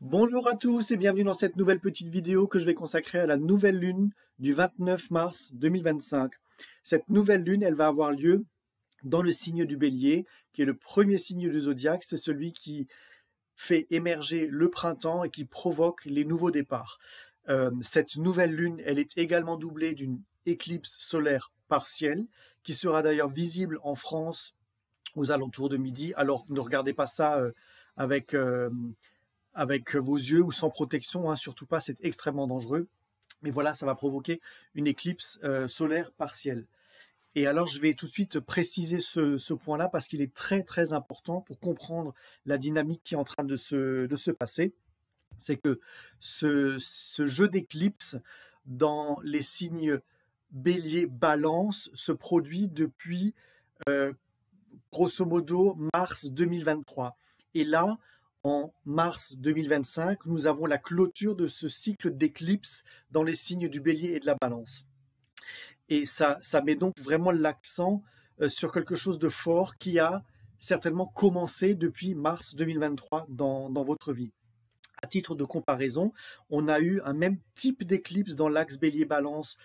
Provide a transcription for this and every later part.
Bonjour à tous et bienvenue dans cette nouvelle petite vidéo que je vais consacrer à la nouvelle lune du 29 mars 2025. Cette nouvelle lune, elle va avoir lieu dans le signe du Bélier, qui est le premier signe du zodiaque. C'est celui qui fait émerger le printemps et qui provoque les nouveaux départs. Cette nouvelle lune, elle est également doublée d'une éclipse solaire partielle, qui sera d'ailleurs visible en France aux alentours de midi. Alors ne regardez pas ça avec... avec vos yeux ou sans protection, hein, surtout pas, c'est extrêmement dangereux. Mais voilà, ça va provoquer une éclipse solaire partielle. Et alors, je vais tout de suite préciser ce point-là parce qu'il est très très important pour comprendre la dynamique qui est en train de se passer. C'est que ce jeu d'éclipse dans les signes Bélier, Balance se produit depuis euh, grosso modo mars 2023. Et là, en mars 2025, nous avons la clôture de ce cycle d'éclipse dans les signes du Bélier et de la Balance. Et ça met donc vraiment l'accent sur quelque chose de fort qui a certainement commencé depuis mars 2023 dans votre vie. À titre de comparaison, on a eu un même type d'éclipse dans l'axe Bélier-Balance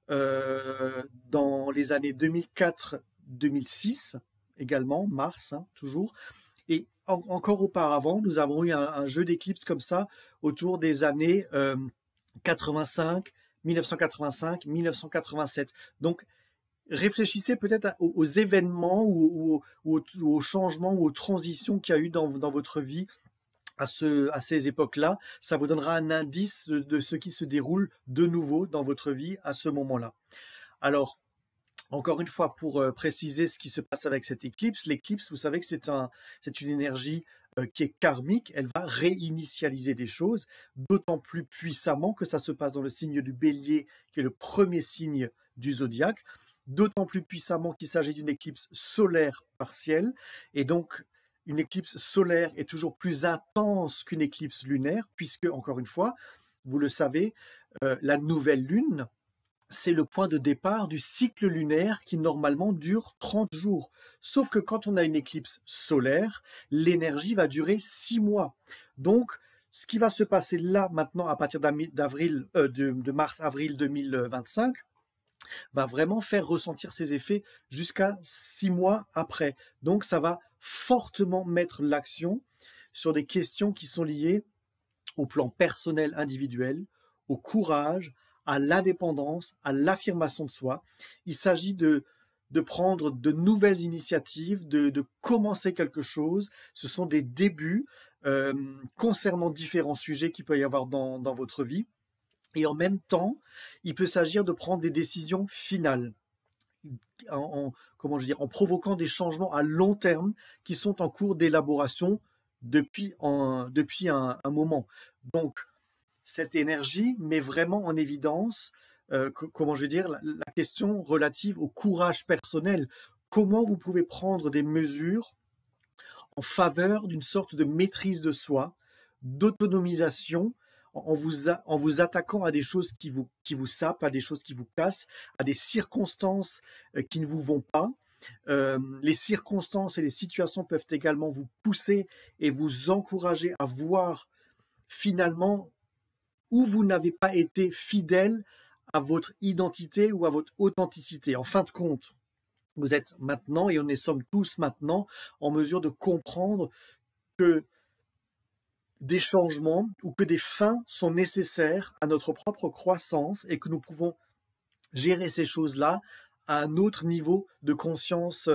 dans les années 2004-2006, également, mars, hein, toujours. Et encore auparavant, nous avons eu un jeu d'éclipses comme ça autour des années 85, 1985, 1987. Donc, réfléchissez peut-être aux événements ou aux changements ou aux transitions qu'il y a eu dans votre vie à ces époques-là. Ça vous donnera un indice de ce qui se déroule de nouveau dans votre vie à ce moment-là. Alors, encore une fois, pour préciser ce qui se passe avec cette éclipse, l'éclipse, vous savez que c'est une énergie qui est karmique, elle va réinitialiser des choses, d'autant plus puissamment que ça se passe dans le signe du Bélier, qui est le premier signe du zodiaque, d'autant plus puissamment qu'il s'agit d'une éclipse solaire partielle, et donc une éclipse solaire est toujours plus intense qu'une éclipse lunaire, puisque, encore une fois, vous le savez, la nouvelle lune, c'est le point de départ du cycle lunaire qui normalement dure 30 jours. Sauf que quand on a une éclipse solaire, l'énergie va durer 6 mois. Donc, ce qui va se passer là, maintenant, à partir de mars-avril 2025, va vraiment faire ressentir ses effets jusqu'à 6 mois après. Donc, ça va fortement mettre l'action sur des questions qui sont liées au plan personnel individuel, au courage, à l'indépendance, à l'affirmation de soi. Il s'agit de prendre de nouvelles initiatives, de commencer quelque chose. Ce sont des débuts concernant différents sujets qu'il peut y avoir dans votre vie. Et en même temps, il peut s'agir de prendre des décisions finales. En provoquant des changements à long terme qui sont en cours d'élaboration depuis un moment. Donc, cette énergie met vraiment en évidence, la question relative au courage personnel. Comment vous pouvez prendre des mesures en faveur d'une sorte de maîtrise de soi, d'autonomisation, en vous attaquant à des choses qui vous sapent, à des choses qui vous cassent, à des circonstances qui ne vous vont pas. Les circonstances et les situations peuvent également vous pousser et vous encourager à voir finalement où vous n'avez pas été fidèle à votre identité ou à votre authenticité. En fin de compte, vous êtes maintenant, et on est sommes tous maintenant, en mesure de comprendre que des changements ou que des fins sont nécessaires à notre propre croissance et que nous pouvons gérer ces choses-là à un autre niveau de conscience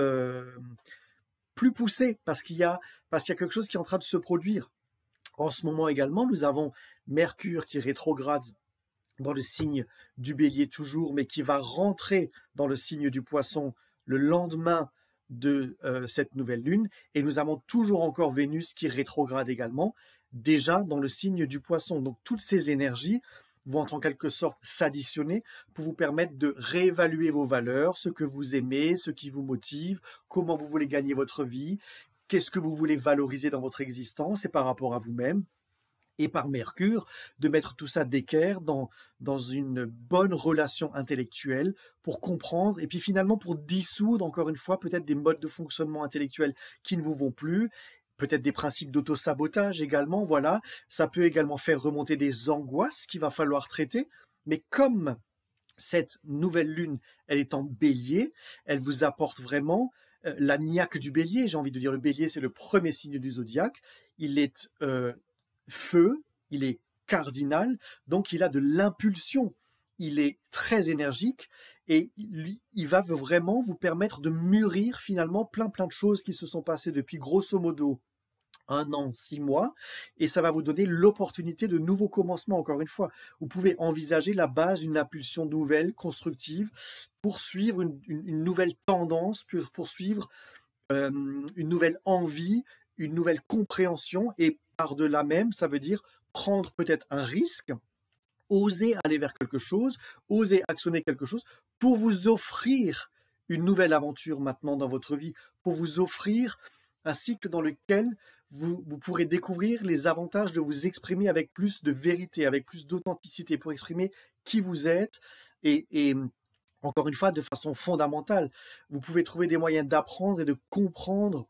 plus poussé parce qu'il y a quelque chose qui est en train de se produire. En ce moment également, nous avons Mercure qui rétrograde dans le signe du Bélier toujours, mais qui va rentrer dans le signe du Poisson le lendemain de cette nouvelle lune. Et nous avons toujours encore Vénus qui rétrograde également, déjà dans le signe du Poisson. Donc toutes ces énergies vont en quelque sorte s'additionner pour vous permettre de réévaluer vos valeurs, ce que vous aimez, ce qui vous motive, comment vous voulez gagner votre vie, qu'est-ce que vous voulez valoriser dans votre existence et par rapport à vous-même. Et par Mercure, de mettre tout ça d'équerre dans une bonne relation intellectuelle pour comprendre et puis finalement pour dissoudre encore une fois peut-être des modes de fonctionnement intellectuel qui ne vous vont plus peut-être des principes d'auto-sabotage également, voilà. Ça peut également faire remonter des angoisses qu'il va falloir traiter. Mais comme cette nouvelle lune, elle est en bélier, elle vous apporte vraiment la niaque du bélier, j'ai envie de dire. Le bélier, c'est le premier signe du zodiaque. Il est feu, il est cardinal, donc il a de l'impulsion. Il est très énergique et lui, il va vraiment vous permettre de mûrir finalement plein de choses qui se sont passées depuis grosso modo 1 an, 6 mois, et ça va vous donner l'opportunité de nouveaux commencements, encore une fois. Vous pouvez envisager la base d'une impulsion nouvelle, constructive, poursuivre une nouvelle tendance, poursuivre une nouvelle envie, une nouvelle compréhension, et par-delà même, ça veut dire prendre peut-être un risque, oser aller vers quelque chose, oser actionner quelque chose pour vous offrir une nouvelle aventure maintenant dans votre vie, pour vous offrir un cycle dans lequel vous pourrez découvrir les avantages de vous exprimer avec plus de vérité, avec plus d'authenticité, pour exprimer qui vous êtes et encore une fois, de façon fondamentale. Vous pouvez trouver des moyens d'apprendre et de comprendre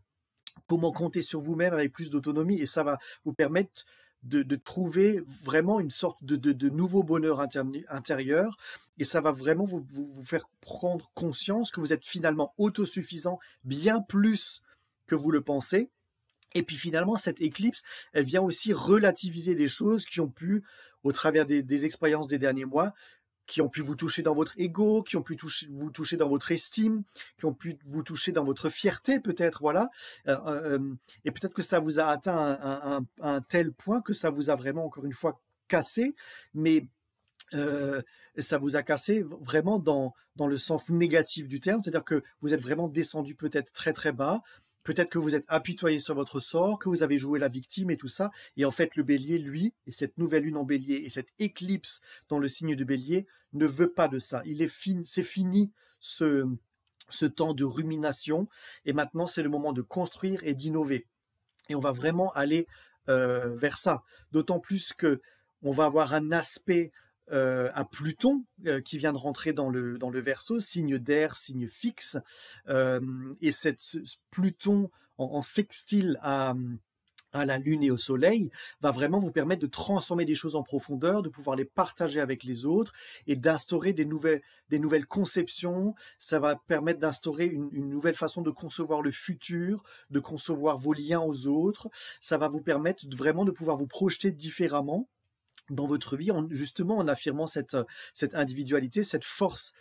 comment compter sur vous-même avec plus d'autonomie, et ça va vous permettre de trouver vraiment une sorte de nouveau bonheur intérieur, et ça va vraiment vous faire prendre conscience que vous êtes finalement autosuffisant bien plus que vous le pensez. Et puis finalement, cette éclipse, elle vient aussi relativiser des choses qui ont pu, au travers des expériences des derniers mois, qui ont pu vous toucher dans votre ego, qui ont pu vous toucher dans votre estime, qui ont pu vous toucher dans votre fierté peut-être, voilà. Et peut-être que ça vous a atteint un tel point que ça vous a vraiment, encore une fois, cassé, mais ça vous a cassé vraiment dans le sens négatif du terme, c'est-à-dire que vous êtes vraiment descendu peut-être très très bas, peut-être que vous êtes apitoyé sur votre sort, que vous avez joué la victime et tout ça, et en fait le bélier, lui, et cette nouvelle lune en bélier, et cette éclipse dans le signe de bélier, ne veut pas de ça. C'est fini ce temps de rumination, et maintenant c'est le moment de construire et d'innover. Et on va vraiment aller vers ça, d'autant plus que on va avoir un aspect à Pluton qui vient de rentrer dans le Verseau, signe d'air, signe fixe, et ce Pluton en sextile à la Lune et au Soleil va vraiment vous permettre de transformer des choses en profondeur, de pouvoir les partager avec les autres et d'instaurer des nouvelles conceptions. Ça va permettre d'instaurer une nouvelle façon de concevoir le futur, de concevoir vos liens aux autres. Ça va vous permettre vraiment de pouvoir vous projeter différemment dans votre vie, justement en affirmant cette individualité, cette force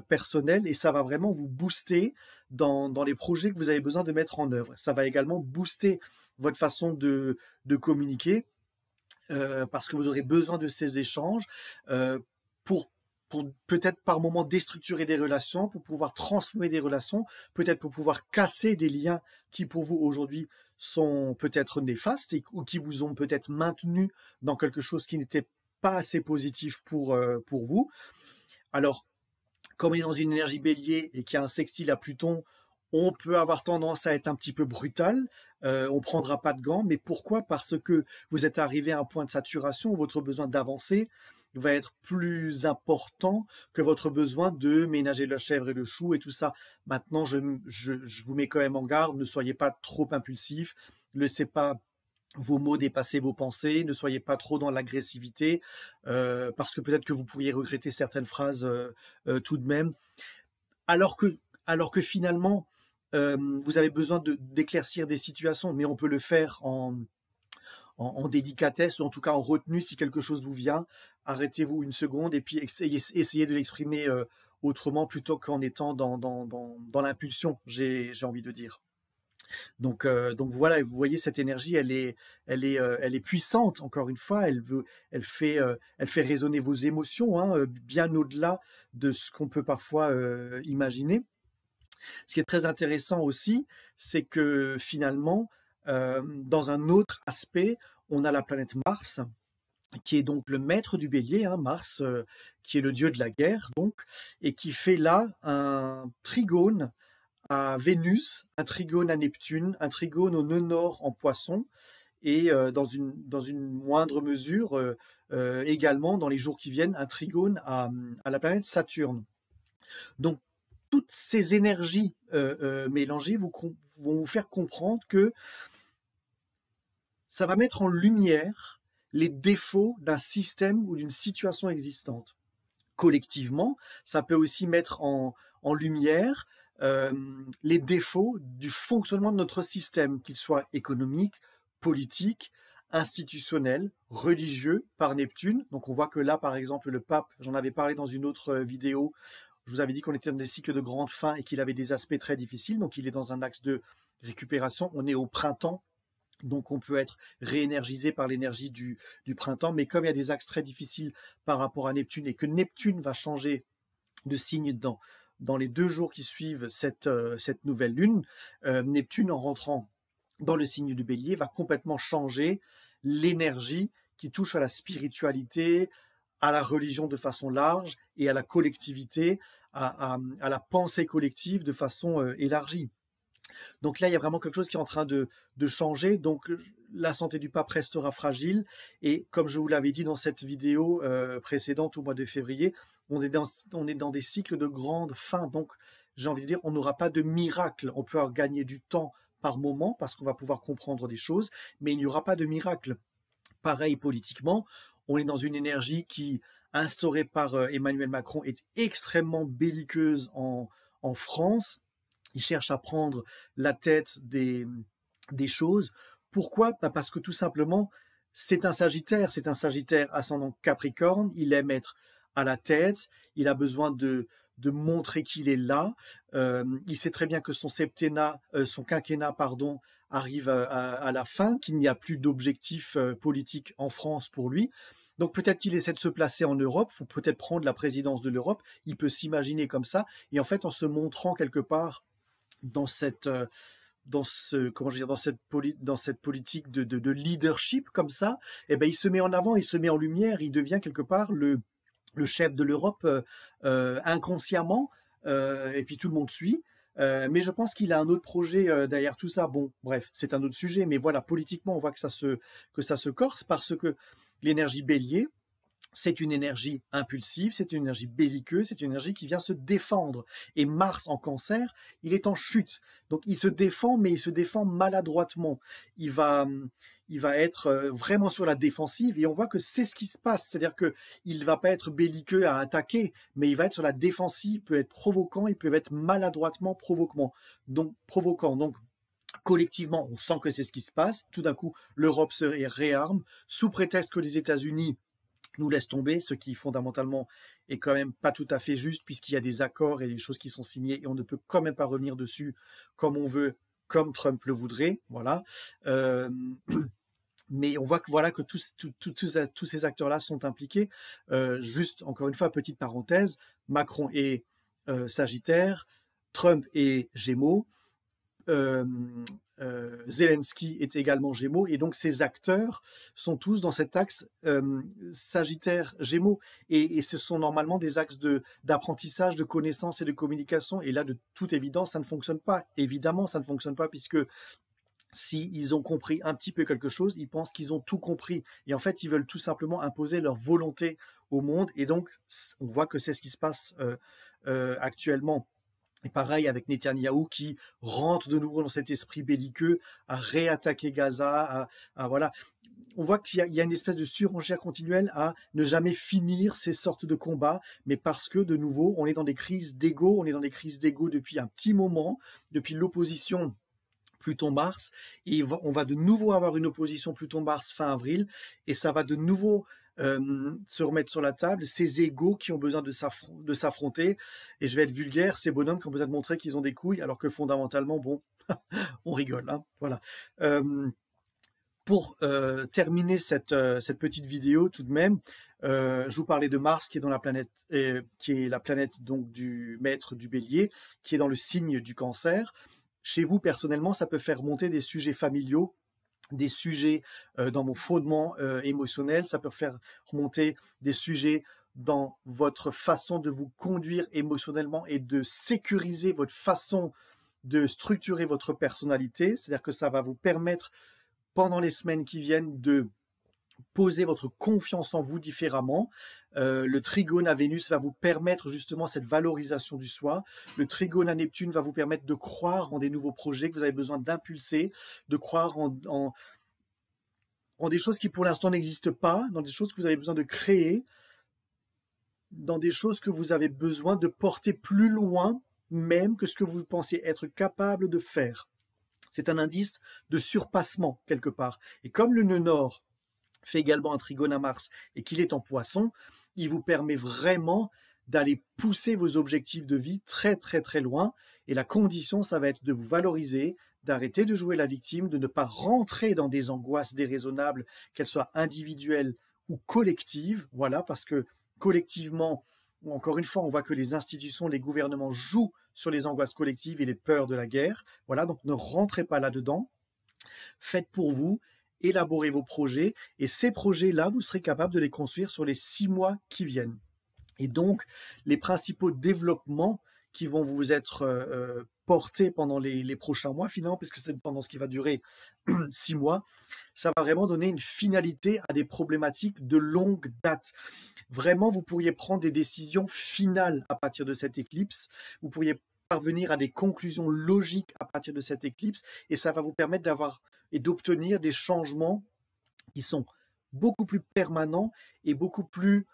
personnelle, et ça va vraiment vous booster dans les projets que vous avez besoin de mettre en œuvre. Ça va également booster votre façon de communiquer, parce que vous aurez besoin de ces échanges pour peut-être par moment déstructurer des relations, pour pouvoir transformer des relations, peut-être pour pouvoir casser des liens qui pour vous aujourd'hui sont peut-être néfastes ou qui vous ont peut-être maintenu dans quelque chose qui n'était pas assez positif pour vous. Alors, comme on est dans une énergie bélier et qu'il y a un sextile à Pluton, on peut avoir tendance à être un petit peu brutal, on prendra pas de gants, mais pourquoi? Parce que vous êtes arrivé à un point de saturation où votre besoin d'avancer va être plus important que votre besoin de ménager la chèvre et le chou et tout ça. Maintenant, je vous mets quand même en garde, ne soyez pas trop impulsif, ne laissez pas vos mots dépasser vos pensées, ne soyez pas trop dans l'agressivité, parce que peut-être que vous pourriez regretter certaines phrases tout de même, alors que finalement, vous avez besoin d'éclaircir des situations, mais on peut le faire en délicatesse, ou en tout cas en retenue. Si quelque chose vous vient, arrêtez-vous une seconde et puis essayez de l'exprimer autrement plutôt qu'en étant dans l'impulsion, j'ai envie de dire. Donc voilà, vous voyez, cette énergie, elle est puissante, encore une fois, elle fait résonner vos émotions, hein, bien au-delà de ce qu'on peut parfois imaginer. Ce qui est très intéressant aussi, c'est que finalement, dans un autre aspect, on a la planète Mars, qui est donc le maître du bélier, hein, Mars, qui est le dieu de la guerre, donc, et qui fait là un trigone à Vénus, un trigone à Neptune, un trigone au nœud nord en Poisson, et dans une moindre mesure, également dans les jours qui viennent, un trigone à la planète Saturne. Donc, toutes ces énergies mélangées vont vous faire comprendre que ça va mettre en lumière les défauts d'un système ou d'une situation existante. Collectivement, ça peut aussi mettre en lumière les défauts du fonctionnement de notre système, qu'il soit économique, politique, institutionnel, religieux, par Neptune. Donc on voit que là, par exemple, le pape, j'en avais parlé dans une autre vidéo, je vous avais dit qu'on était dans des cycles de grande fin et qu'il avait des aspects très difficiles, donc il est dans un axe de récupération. On est au printemps, donc on peut être réénergisé par l'énergie du printemps, mais comme il y a des axes très difficiles par rapport à Neptune et que Neptune va changer de signe dans les 2 jours qui suivent cette nouvelle lune, Neptune en rentrant dans le signe du Bélier va complètement changer l'énergie qui touche à la spiritualité, à la religion de façon large et à la collectivité, à la pensée collective de façon élargie. Donc là, il y a vraiment quelque chose qui est en train de changer. Donc la santé du pape restera fragile. Et comme je vous l'avais dit dans cette vidéo précédente au mois de février, on est dans des cycles de grande fin. Donc j'ai envie de dire, on n'aura pas de miracle. On peut gagner du temps par moment parce qu'on va pouvoir comprendre des choses, mais il n'y aura pas de miracle. Pareil politiquement, on est dans une énergie qui, instaurée par Emmanuel Macron, est extrêmement belliqueuse en France. Il cherche à prendre la tête des choses. Pourquoi? Parce que tout simplement, c'est un Sagittaire ascendant Capricorne, il aime être à la tête, il a besoin de montrer qu'il est là. Il sait très bien que son quinquennat, arrive à la fin, qu'il n'y a plus d'objectif politique en France pour lui. Donc peut-être qu'il essaie de se placer en Europe, ou peut-être prendre la présidence de l'Europe. Il peut s'imaginer comme ça, et en fait, en se montrant quelque part dans cette politique de leadership comme ça, eh ben il se met en avant, il se met en lumière, il devient quelque part le chef de l'Europe inconsciemment, et puis tout le monde suit. Mais je pense qu'il a un autre projet derrière tout ça. Bon, bref, c'est un autre sujet, mais voilà, politiquement, on voit que ça se corse parce que l'énergie Bélier, c'est une énergie impulsive, c'est une énergie belliqueuse, c'est une énergie qui vient se défendre. Et Mars en Cancer, il est en chute. Donc il se défend, mais il se défend maladroitement. Il va être vraiment sur la défensive, et on voit que c'est ce qui se passe. C'est-à-dire qu'il ne va pas être belliqueux à attaquer, mais il va être sur la défensive, il peut être provoquant, il peut être maladroitement provoquant. Donc collectivement, on sent que c'est ce qui se passe. Tout d'un coup, l'Europe se réarme, sous prétexte que les États-Unis nous laisse tomber, ce qui fondamentalement est quand même pas tout à fait juste, puisqu'il y a des accords et des choses qui sont signées, et on ne peut quand même pas revenir dessus comme on veut, comme Trump le voudrait. Voilà. Mais on voit que tous ces acteurs-là sont impliqués. Juste, encore une fois, petite parenthèse, Macron est Sagittaire, Trump est Gémeaux, Zelensky est également Gémeaux, et donc ces acteurs sont tous dans cet axe Sagittaire-Gémeaux, et ce sont normalement des axes d'apprentissage, de connaissance et de communication, et là, de toute évidence, ça ne fonctionne pas. Évidemment, ça ne fonctionne pas, puisque s'ils ont compris un petit peu quelque chose, ils pensent qu'ils ont tout compris, et en fait, ils veulent tout simplement imposer leur volonté au monde, et donc, on voit que c'est ce qui se passe actuellement. Et pareil avec Netanyahou qui rentre de nouveau dans cet esprit belliqueux, à réattaquer Gaza, voilà. On voit qu'il y a une espèce de surenchère continuelle à ne jamais finir ces sortes de combats, mais parce que, de nouveau, on est dans des crises d'ego, depuis un petit moment, depuis l'opposition Pluton-Mars, et on va de nouveau avoir une opposition Pluton-Mars fin avril, et ça va de nouveau se remettre sur la table, ces égos qui ont besoin de s'affronter, et je vais être vulgaire, ces bonhommes qui ont besoin de montrer qu'ils ont des couilles, alors que fondamentalement, bon, on rigole, hein, voilà. Pour terminer cette petite vidéo, tout de même, je vous parlais de Mars, qui est dans la planète, qui est la planète donc du maître du Bélier, qui est dans le signe du Cancer. Chez vous, personnellement, ça peut faire monter des sujets familiaux, des sujets dans vos fondements émotionnels, ça peut faire remonter des sujets dans votre façon de vous conduire émotionnellement et de sécuriser votre façon de structurer votre personnalité. C'est-à-dire que ça va vous permettre, pendant les semaines qui viennent, de poser votre confiance en vous différemment. Le trigone à Vénus va vous permettre justement cette valorisation du soi. Le trigone à Neptune va vous permettre de croire en des nouveaux projets que vous avez besoin d'impulser, de croire dans des choses qui pour l'instant n'existent pas, dans des choses que vous avez besoin de créer, dans des choses que vous avez besoin de porter plus loin même que ce que vous pensiez être capable de faire. C'est un indice de surpassement quelque part. Et comme le nœud nord fait également un trigone à Mars et qu'il est en Poisson, il vous permet vraiment d'aller pousser vos objectifs de vie très très très loin. Et la condition, ça va être de vous valoriser, d'arrêter de jouer la victime, de ne pas rentrer dans des angoisses déraisonnables, qu'elles soient individuelles ou collectives. Voilà, parce que collectivement, encore une fois, on voit que les institutions, les gouvernements jouent sur les angoisses collectives et les peurs de la guerre. Voilà, donc ne rentrez pas là-dedans. Faites pour vous, élaborez vos projets, et ces projets-là, vous serez capable de les construire sur les 6 mois qui viennent. Et donc, les principaux développements qui vont vous être portés pendant les prochains mois, finalement, puisque c'est une tendance qui va durer 6 mois, ça va vraiment donner une finalité à des problématiques de longue date. Vraiment, vous pourriez prendre des décisions finales à partir de cette éclipse. Vous pourriez parvenir à des conclusions logiques à partir de cette éclipse, et ça va vous permettre d'avoir et d'obtenir des changements qui sont beaucoup plus permanents et beaucoup plus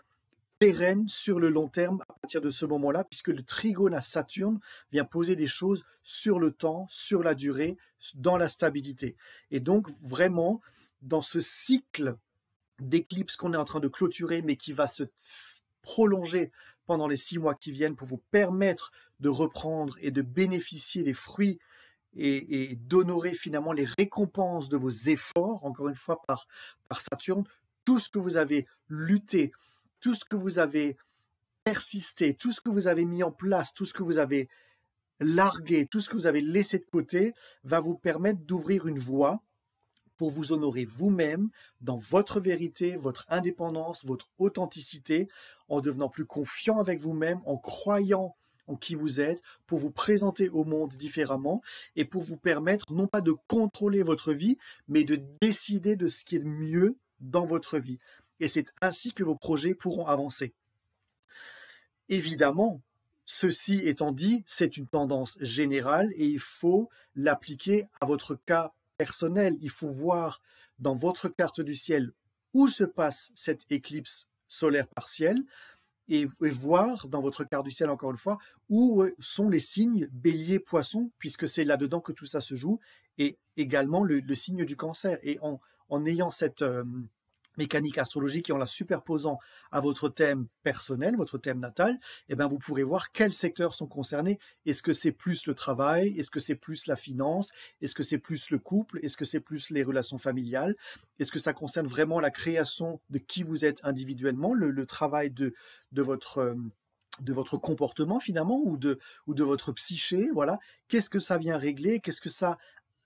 pérennes sur le long terme à partir de ce moment-là, puisque le trigone à Saturne vient poser des choses sur le temps, sur la durée, dans la stabilité. Et donc, vraiment, dans ce cycle d'éclipse qu'on est en train de clôturer, mais qui va se prolonger pendant les 6 mois qui viennent pour vous permettre de reprendre et de bénéficier des fruits et d'honorer finalement les récompenses de vos efforts, encore une fois par Saturne, tout ce que vous avez lutté, tout ce que vous avez persisté, tout ce que vous avez mis en place, tout ce que vous avez largué, tout ce que vous avez laissé de côté, va vous permettre d'ouvrir une voie pour vous honorer vous-même dans votre vérité, votre indépendance, votre authenticité, en devenant plus confiant avec vous-même, en croyant en qui vous êtes, pour vous présenter au monde différemment et pour vous permettre non pas de contrôler votre vie, mais de décider de ce qui est le mieux dans votre vie. Et c'est ainsi que vos projets pourront avancer. Évidemment, ceci étant dit, c'est une tendance générale et il faut l'appliquer à votre cas personnel. Il faut voir dans votre carte du ciel où se passe cette éclipse solaire partielle et voir dans votre carte du ciel, encore une fois, où sont les signes bélier, poisson, puisque c'est là-dedans que tout ça se joue, et également le signe du cancer. Et en ayant cette mécanique astrologique et en la superposant à votre thème personnel, votre thème natal, eh bien vous pourrez voir quels secteurs sont concernés. Est-ce que c'est plus le travail? Est-ce que c'est plus la finance? Est-ce que c'est plus le couple? Est-ce que c'est plus les relations familiales? Est-ce que ça concerne vraiment la création de qui vous êtes individuellement, le travail de votre comportement finalement ou de votre psyché, voilà. Qu'est-ce que ça vient régler? Qu'est-ce que ça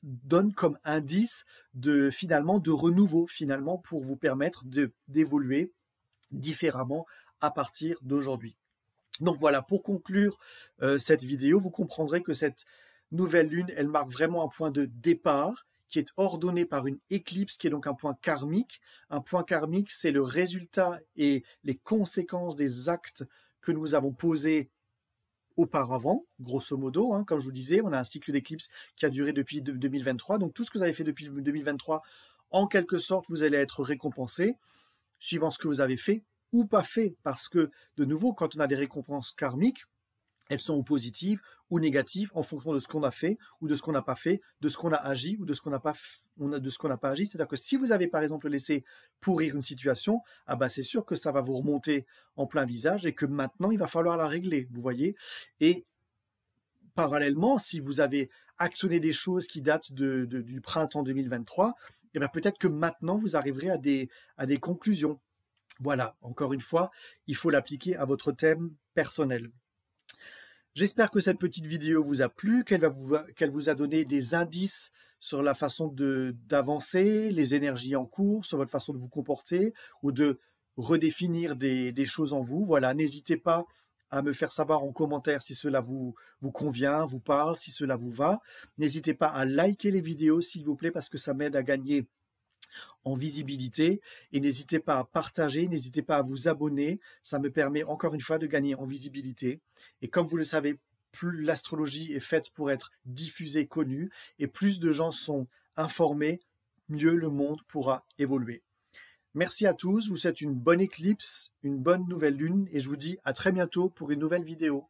donne comme indice de renouveau finalement pour vous permettre d'évoluer différemment à partir d'aujourd'hui. Donc voilà, pour conclure cette vidéo, vous comprendrez que cette nouvelle lune, elle marque vraiment un point de départ qui est ordonné par une éclipse qui est donc un point karmique. Un point karmique, c'est le résultat et les conséquences des actes que nous avons posés auparavant, grosso modo, hein, comme je vous disais, on a un cycle d'éclipse qui a duré depuis 2023, donc tout ce que vous avez fait depuis 2023, en quelque sorte, vous allez être récompensé, suivant ce que vous avez fait ou pas fait, parce que, de nouveau, quand on a des récompenses karmiques, elles sont ou positives ou négatives en fonction de ce qu'on a fait ou de ce qu'on n'a pas fait, de ce qu'on a agi ou de ce qu'on n'a pas agi. C'est-à-dire que si vous avez par exemple laissé pourrir une situation, ah bah c'est sûr que ça va vous remonter en plein visage et que maintenant il va falloir la régler, vous voyez. Et parallèlement, si vous avez actionné des choses qui datent du printemps 2023, eh bien peut-être que maintenant vous arriverez à des conclusions. Voilà, encore une fois, il faut l'appliquer à votre thème personnel. J'espère que cette petite vidéo vous a plu, qu'elle vous a donné des indices sur la façon d'avancer, les énergies en cours, sur votre façon de vous comporter ou de redéfinir des choses en vous. Voilà, n'hésitez pas à me faire savoir en commentaire si cela vous convient, vous parle, si cela vous va. N'hésitez pas à liker les vidéos, s'il vous plaît, parce que ça m'aide à gagner en visibilité, et n'hésitez pas à partager, n'hésitez pas à vous abonner, ça me permet encore une fois de gagner en visibilité. Et comme vous le savez, plus l'astrologie est faite pour être diffusée, connue, et plus de gens sont informés, mieux le monde pourra évoluer. Merci à tous, je vous souhaite une bonne éclipse, une bonne nouvelle lune et je vous dis à très bientôt pour une nouvelle vidéo.